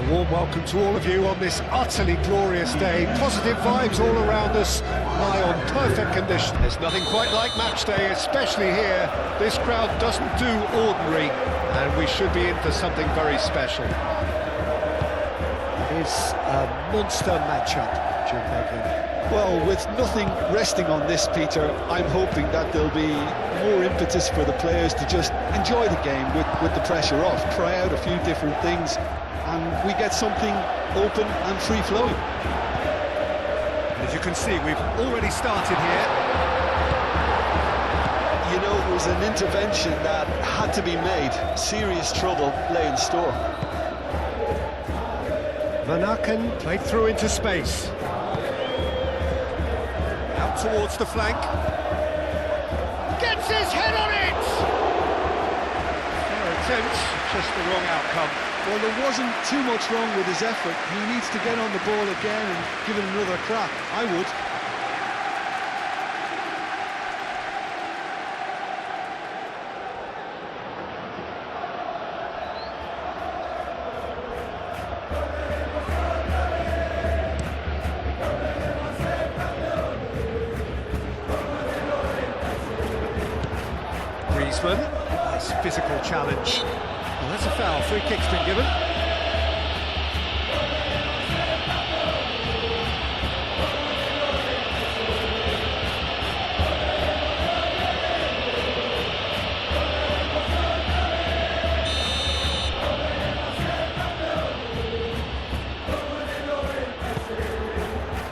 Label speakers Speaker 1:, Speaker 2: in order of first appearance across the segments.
Speaker 1: A warm welcome to all of you on this utterly glorious day. Positive vibes all around us, lie on perfect condition. There's nothing quite like match day, especially here. This crowd doesn't do ordinary, and we should be in for something very special. It is a monster matchup, Jim Beglin.
Speaker 2: Well, with nothing resting on this, Peter, I'm hoping that there'll be more impetus for the players to just enjoy the game with the pressure off, try out a few different things, and we get something open and free-flowing.
Speaker 1: As you can see, we've already started here.
Speaker 2: You know, it was an intervention that had to be made. Serious trouble lay in store.
Speaker 1: Van Aken played through into space. Out towards the flank. Gets his head on it! Fair attempt, just the wrong outcome.
Speaker 2: Well, there wasn't too much wrong with his effort. He needs to get on the ball again and give it another crack. I would.
Speaker 1: Nice physical challenge. Well, that's a foul. Free kick's been given.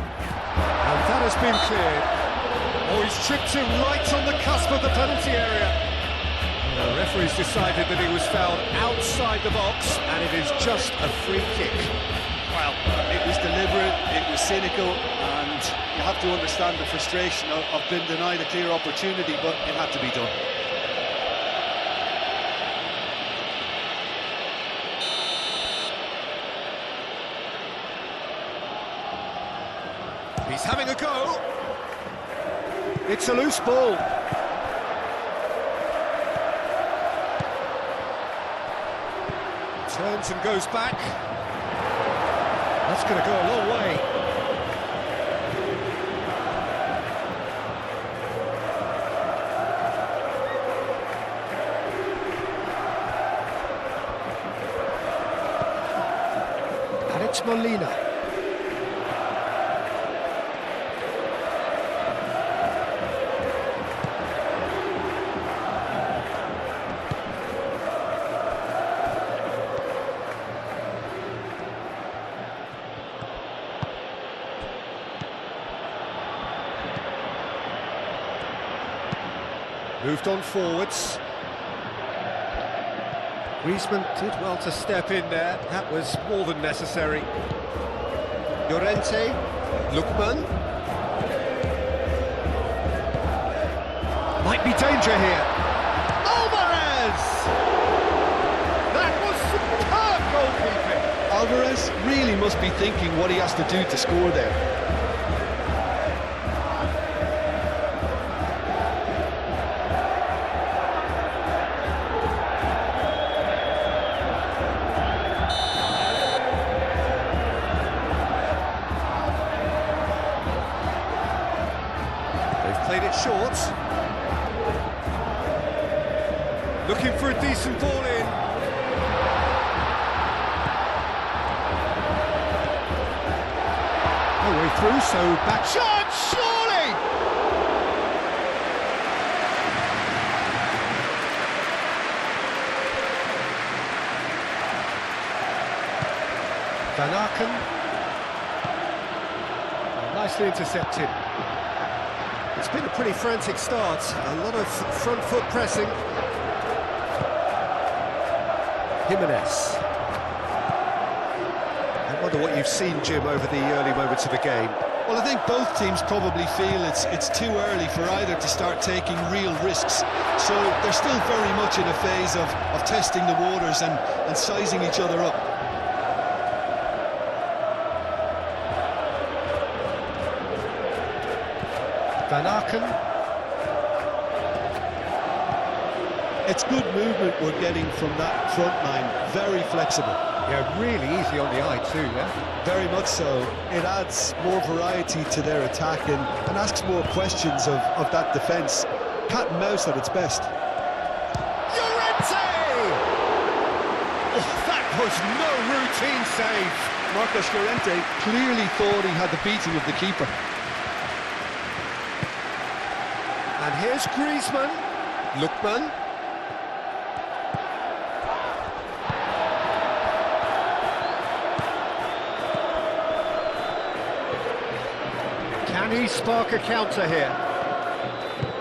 Speaker 1: And that has been cleared. Oh, he's tripped him right on the cusp of the penalty area. The referee's decided that he was fouled outside the box, and it is just a free kick.
Speaker 2: Well, it was deliberate, it was cynical, and you have to understand the frustration of being denied a clear opportunity, but it had to be done.
Speaker 1: He's having a go. It's a loose ball. Turns and goes back. That's going to go a long way. And it's Molina. Moved on forwards. Griezmann did well to step in there. That was more than necessary. Llorente, Lookman. Might be danger here. Alvarez! That was superb goalkeeping.
Speaker 2: Alvarez really must be thinking what he has to do to score there.
Speaker 1: Played it short. Looking for a decent ball in. No way through, so back shot, surely! Van Aken. Nicely intercepted. It's been a pretty frantic start, a lot of front foot pressing. Jimenez. I wonder what you've seen, Jim, over the early moments of the game.
Speaker 2: Well, I think both teams probably feel it's too early for either to start taking real risks. So they're still very much in a phase of testing the waters and sizing each other up.
Speaker 1: Van Aken.
Speaker 2: It's good movement we're getting from that front line, very flexible.
Speaker 1: Yeah, really easy on the eye too, yeah?
Speaker 2: Very much so. It adds more variety to their attack and asks more questions of that defence. Cat and mouse at its best.
Speaker 1: Llorente! Oh, that was no routine save.
Speaker 2: Marcos Llorente clearly thought he had the beating of the keeper.
Speaker 1: And here's Griezmann. Lookman. Can he spark a counter here?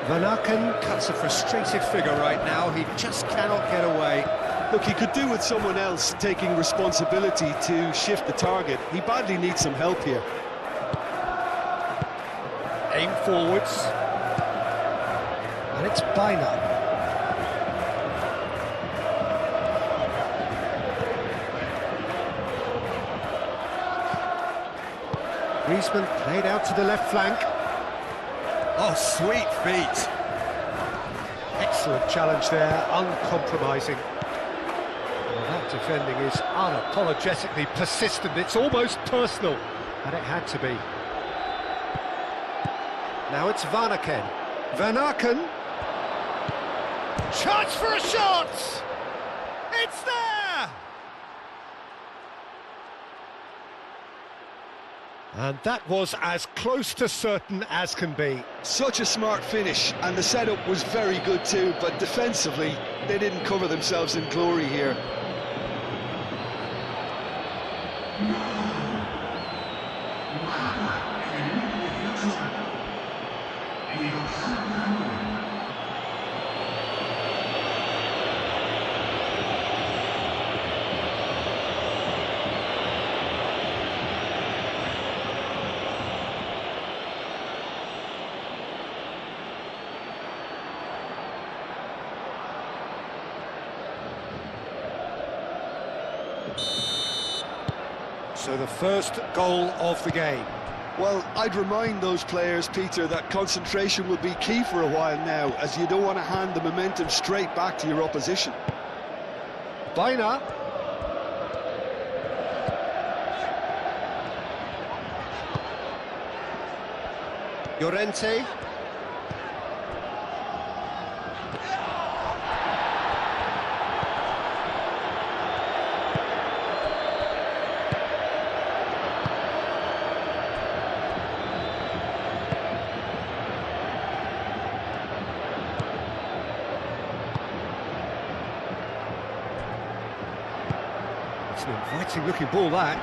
Speaker 1: Van Aken cuts a frustrated figure right now. He just cannot get away.
Speaker 2: Look, he could do with someone else taking responsibility to shift the target. He badly needs some help here.
Speaker 1: Aim forwards. And it's Bina. Griezmann played out to the left flank. Oh, sweet feet. Excellent challenge there, uncompromising. Well, that defending is unapologetically persistent. It's almost personal, and it had to be. Now it's Van Aken. Van Aken. Chance for a shot! It's there! And that was as close to certain as can be.
Speaker 2: Such a smart finish, and the setup was very good too, but defensively, they didn't cover themselves in glory here.
Speaker 1: So the first goal of the game.
Speaker 2: Well, I'd remind those players, Peter, that concentration will be key for a while now, as you don't want to hand the momentum straight back to your opposition.
Speaker 1: Bina. Llorente. It's an inviting looking ball, that.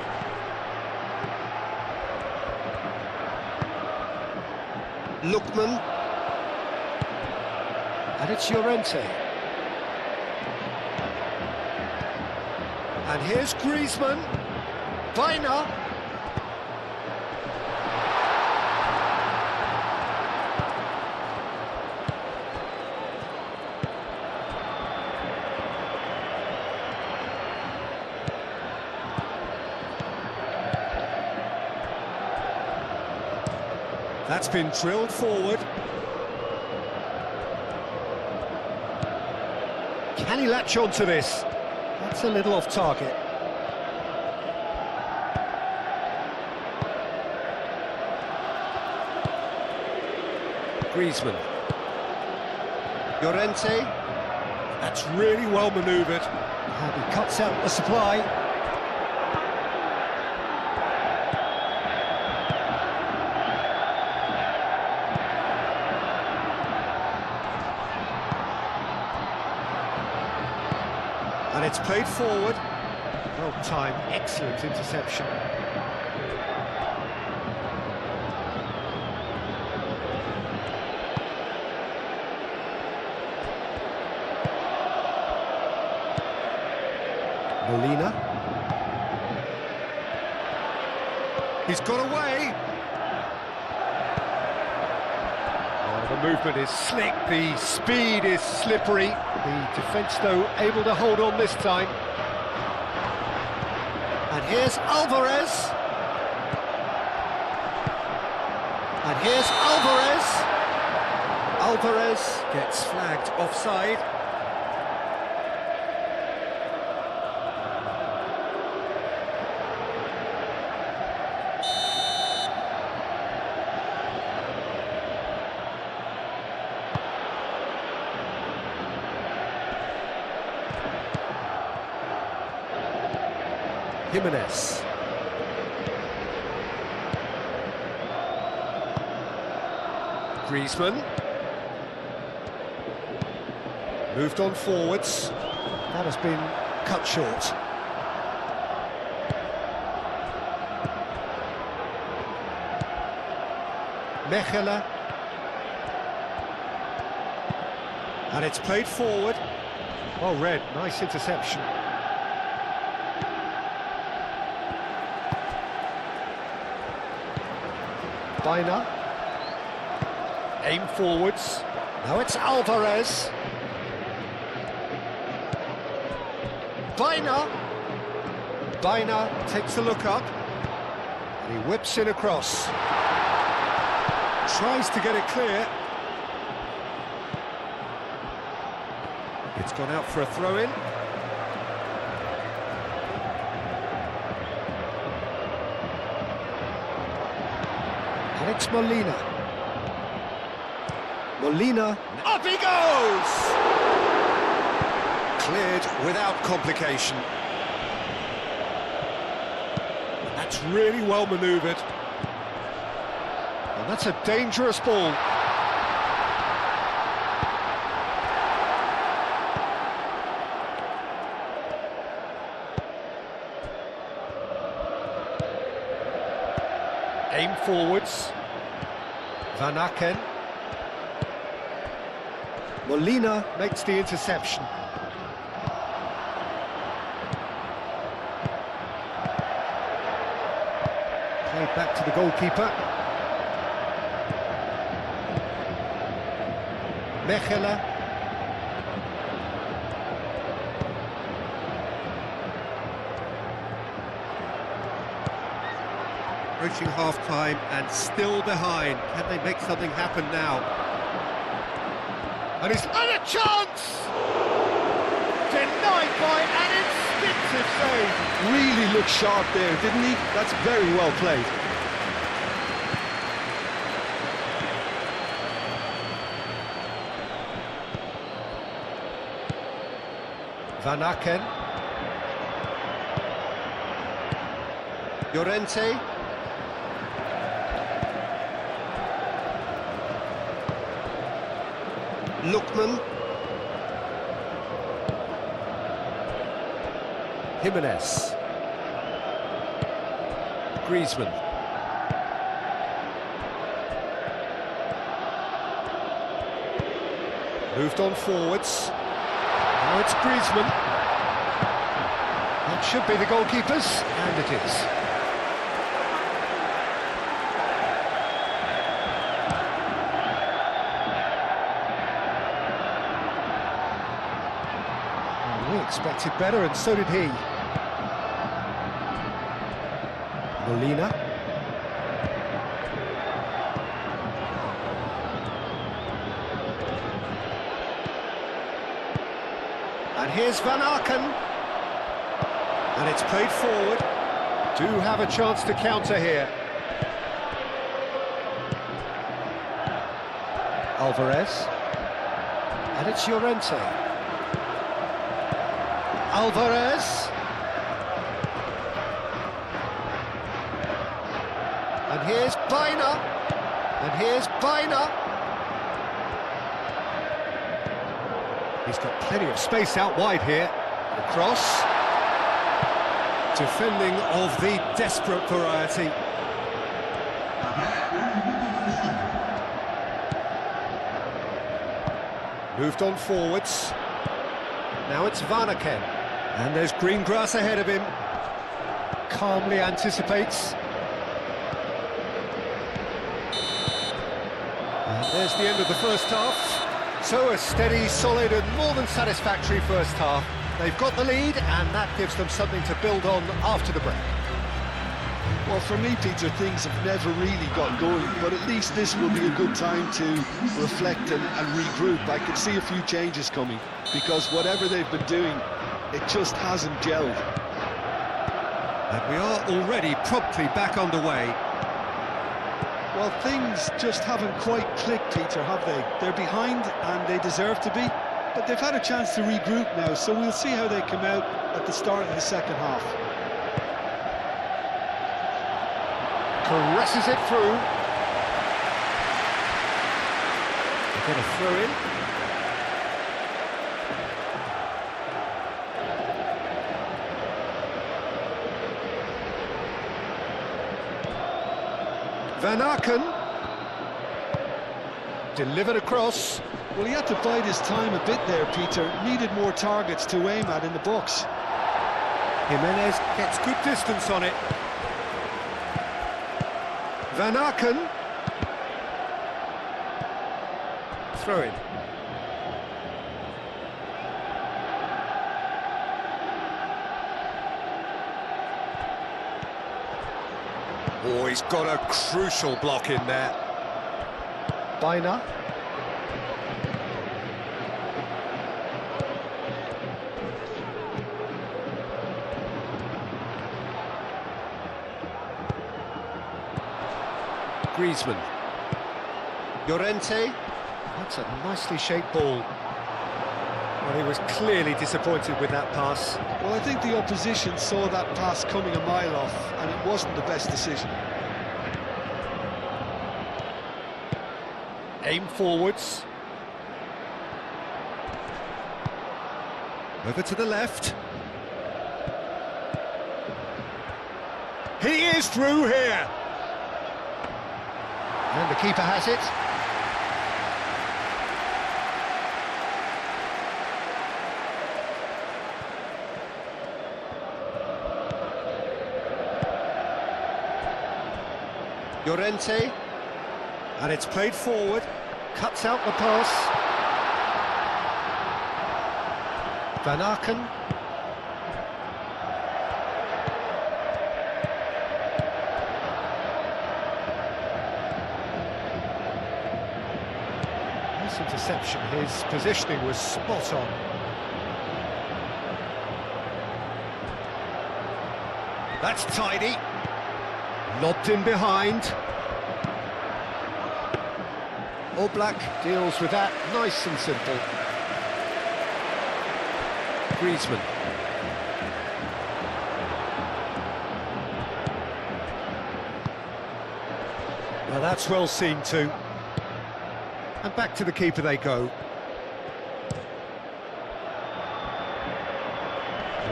Speaker 1: Lookman. And it's Llorente. And here's Griezmann. Bina. That's been drilled forward. Can he latch on to this? That's a little off target. Griezmann. Llorente. That's really well manoeuvred. And he cuts out the supply. And it's played forward. Well timed, excellent interception. Molina. He's got away. Oh, the movement is slick, the speed is slippery. The defence, though, able to hold on this time. And here's Alvarez. And here's Alvarez. Alvarez gets flagged offside. Jimenez. Griezmann. Moved on forwards. That has been cut short. Mechelen. And it's played forward. Well read, nice interception. Bina. Aim forwards. Now it's Alvarez. Bina takes a look up. And he whips in across. Tries to get it clear. It's gone out for a throw-in. And it's Molina. Up he goes! Cleared without complication. That's really well manoeuvred. And that's a dangerous ball. Aim forwards. Van Aken. Molina makes the interception. Played back to the goalkeeper. Mechelen. Approaching half-time and still behind. Can they make something happen now? And he's had a chance! Denied by an instinctive save.
Speaker 2: Really looked sharp there, didn't he? That's very well played.
Speaker 1: Van Aken. Llorente. Lookman. Jimenez. Griezmann. Moved on forwards. Now it's Griezmann. That should be the goalkeeper's, and it is. We expected better, and so did he. Molina. And here's Van Aken. And it's played forward. Do have a chance to counter here. Alvarez. And it's Llorente. Alvarez. And here's Bina. And here's Bina. He's got plenty of space out wide here. The cross. Defending of the desperate variety. Moved on forwards. Now it's Van Aken. And there's green grass ahead of him. Calmly anticipates. And there's the end of the first half. So a steady, solid and more than satisfactory first half. They've got the lead and that gives them something to build on after the break.
Speaker 2: Well, for me, Peter, things have never really got going, but at least this will be a good time to reflect and regroup. I can see a few changes coming, because whatever they've been doing, it just hasn't gelled.
Speaker 1: And we are already promptly back underway.
Speaker 2: Well, things just haven't quite clicked, Peter, have they? They're behind, and they deserve to be, but they've had a chance to regroup now, so we'll see how they come out at the start of the second half.
Speaker 1: Caresses it through. They get a throw in. Van Aken. Delivered across.
Speaker 2: Well, he had to bide his time a bit there, Peter. Needed more targets to aim at in the box.
Speaker 1: Jimenez gets good distance on it. Van Aken. Throw in. Oh, he's got a crucial block in there. Biner. Griezmann. Llorente. That's a nicely shaped ball. Well, he was clearly disappointed with that pass.
Speaker 2: Well, I think the opposition saw that pass coming a mile off, and it wasn't the best decision.
Speaker 1: Aim forwards. Over to the left. He is through here. And the keeper has it. Llorente. And it's played forward. Cuts out the pass. Van Aken. Nice interception. His positioning was spot on. That's tidy. Lobbed in behind. Oblak deals with that, nice and simple. Griezmann. Well, that's well seen too. And back to the keeper they go.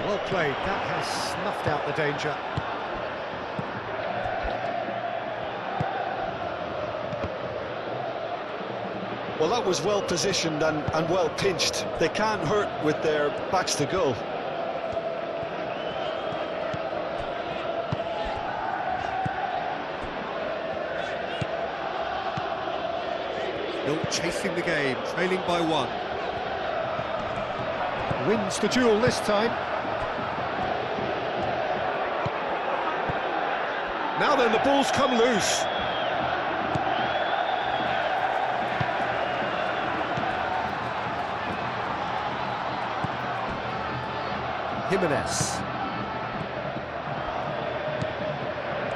Speaker 1: Well played, that has snuffed out the danger.
Speaker 2: Well, that was well positioned and well pinched. They can't hurt with their backs to goal.
Speaker 1: Still chasing the game, trailing by one. Wins the duel this time. Now then, the ball's come loose. Jimenez.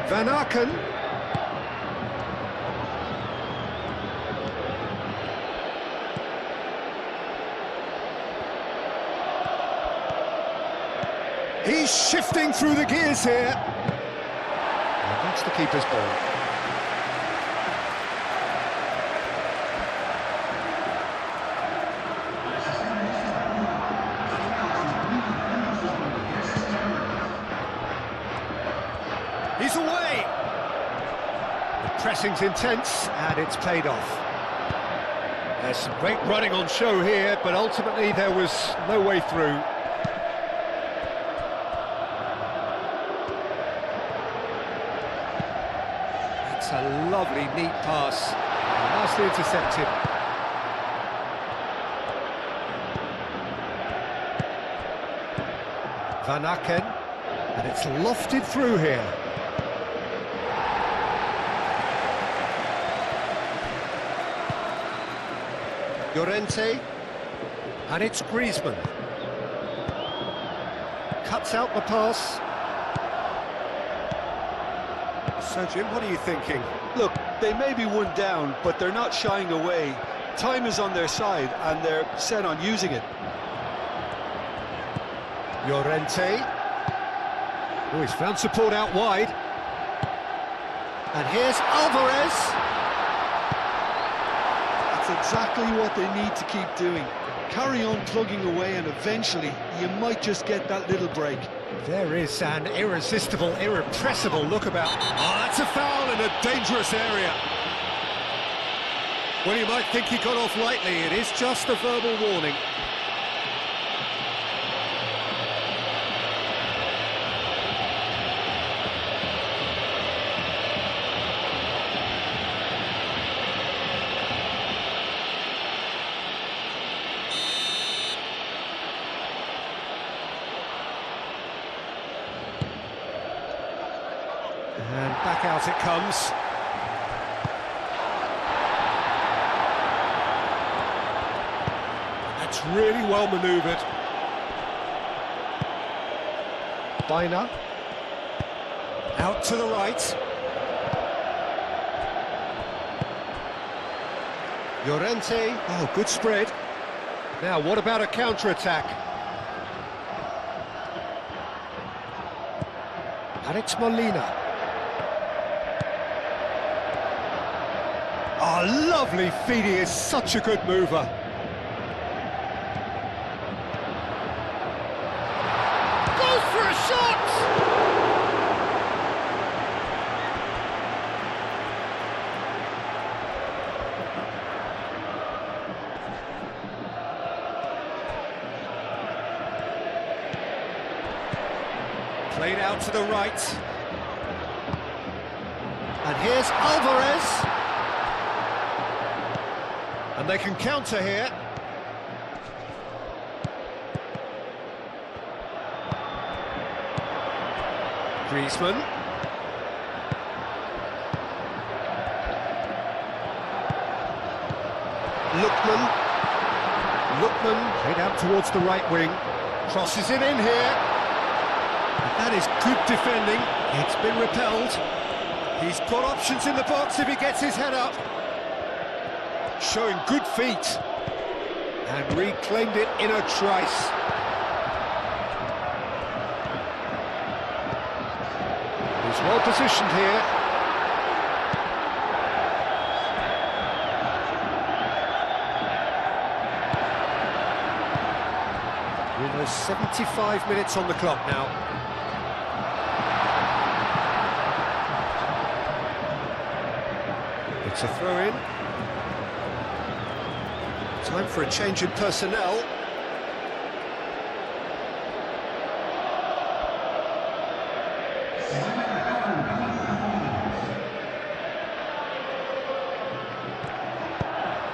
Speaker 1: Van Aken. He's shifting through the gears here. And that's the keeper's ball. He's away! The pressing's intense, and it's paid off. There's some great running on show here, but ultimately there was no way through. That's a lovely, neat pass. Nicely intercepted. Van Aken. And it's lofted through here. Llorente. And it's Griezmann. Cuts out the pass. So, Jim, what are you thinking?
Speaker 2: Look, they may be one down, but they're not shying away. Time is on their side, and they're set on using it.
Speaker 1: Llorente. Oh, he's found support out wide. And here's Alvarez.
Speaker 2: That's exactly what they need to keep doing. Carry on plugging away and eventually you might just get that little break.
Speaker 1: There is an irresistible, irrepressible look about. Oh, that's a foul in a dangerous area. Well, you might think he got off lightly. It is just a verbal warning. And back out it comes. That's really well manoeuvred. Bina. Out to the right. Llorente. Oh, good spread. Now, what about a counter-attack? Alex Molina. Oh, lovely feed, he is such a good mover. Goes for a shot! Played out to the right. And here's Alvarez. And they can counter here. Griezmann. Lookman played out towards the right wing. Crosses it in here. And that is good defending. It's been repelled. He's got options in the box if he gets his head up. Showing good feet. And reclaimed it in a trice. He's well positioned here. Almost 75 minutes on the clock now. It's a throw-in. Time for a change in personnel.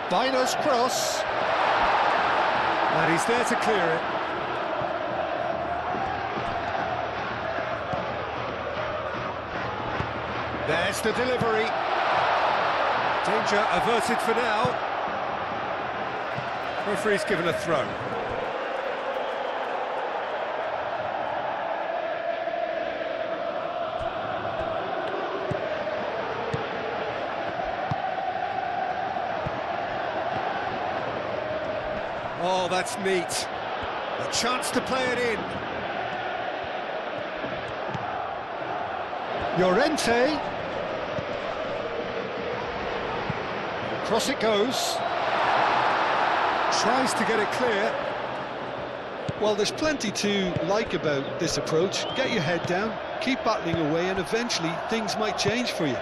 Speaker 1: Bino's cross. And he's there to clear it. There's the delivery. Danger averted for now. Referee's given a throw. Oh, that's neat. A chance to play it in. Llorente. Across it goes. Tries to get it clear.
Speaker 2: Well, there's plenty to like about this approach. Get your head down, keep battling away, and eventually things might change for you.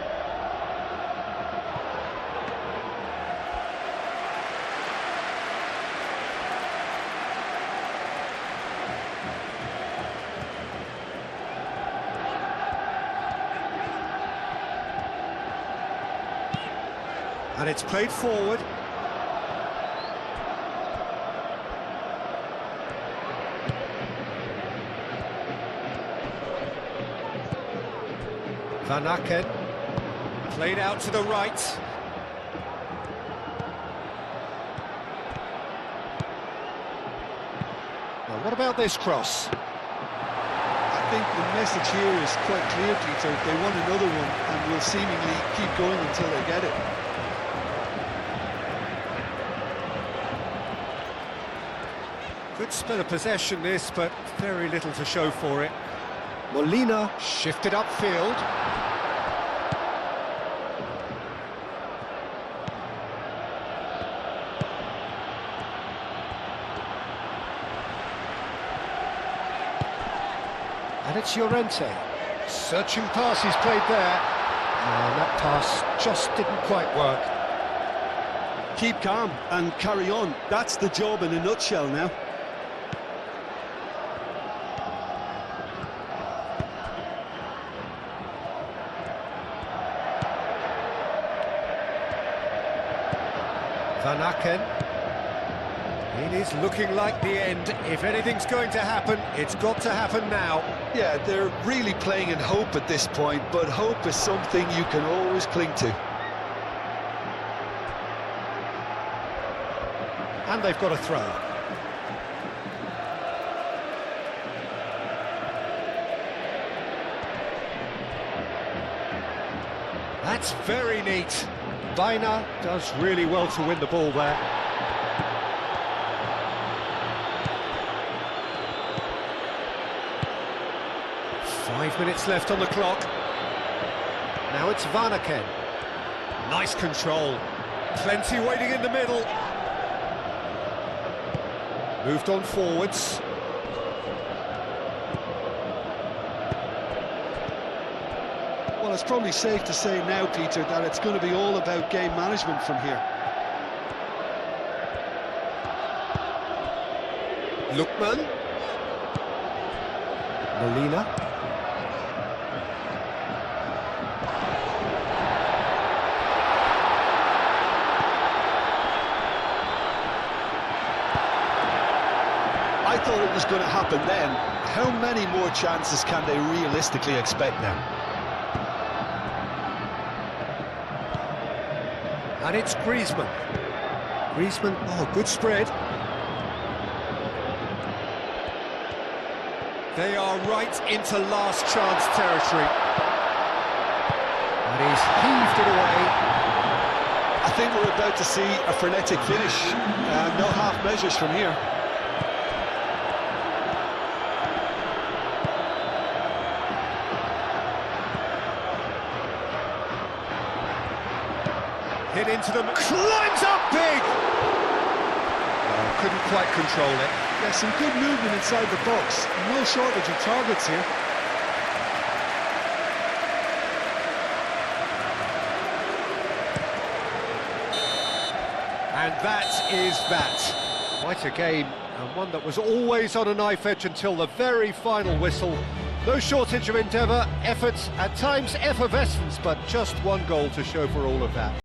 Speaker 1: And it's played forward. Van Aken, played out to the right. Well, what about this cross?
Speaker 2: I think the message here is quite clear, Peter. They want another one and will seemingly keep going until they get it.
Speaker 1: Good spell of possession this, but very little to show for it. Molina shifted upfield. it's Llorente. Searching pass he's played there. And that pass just didn't quite work.
Speaker 2: Keep calm and carry on. That's the job in a nutshell now.
Speaker 1: Van Aken. It is looking like the end. If anything's going to happen, it's got to happen now.
Speaker 2: Yeah, they're really playing in hope at this point, but hope is something you can always cling to.
Speaker 1: And they've got a throw. That's very neat. Baina does really well to win the ball there. Five minutes left on the clock. Now it's Van Aken. Nice control. Plenty waiting in the middle. Moved on forwards.
Speaker 2: Well, it's probably safe to say now, Peter, that it's going to be all about game management from here.
Speaker 1: Lookman. Molina.
Speaker 2: I thought it was going to happen then. How many more chances can they realistically expect now?
Speaker 1: And it's Griezmann. Griezmann, oh, good spread. They are right into last chance territory. And he's heaved it away.
Speaker 2: I think we're about to see a frenetic finish. No half measures from here.
Speaker 1: Hit into them, climbs up big! Oh, couldn't quite control it.
Speaker 2: Yeah, some good movement inside the box. No shortage of targets here.
Speaker 1: And that is that. Quite a game, and one that was always on a knife edge until the very final whistle. No shortage of endeavour, effort, at times effervescence, but just one goal to show for all of that.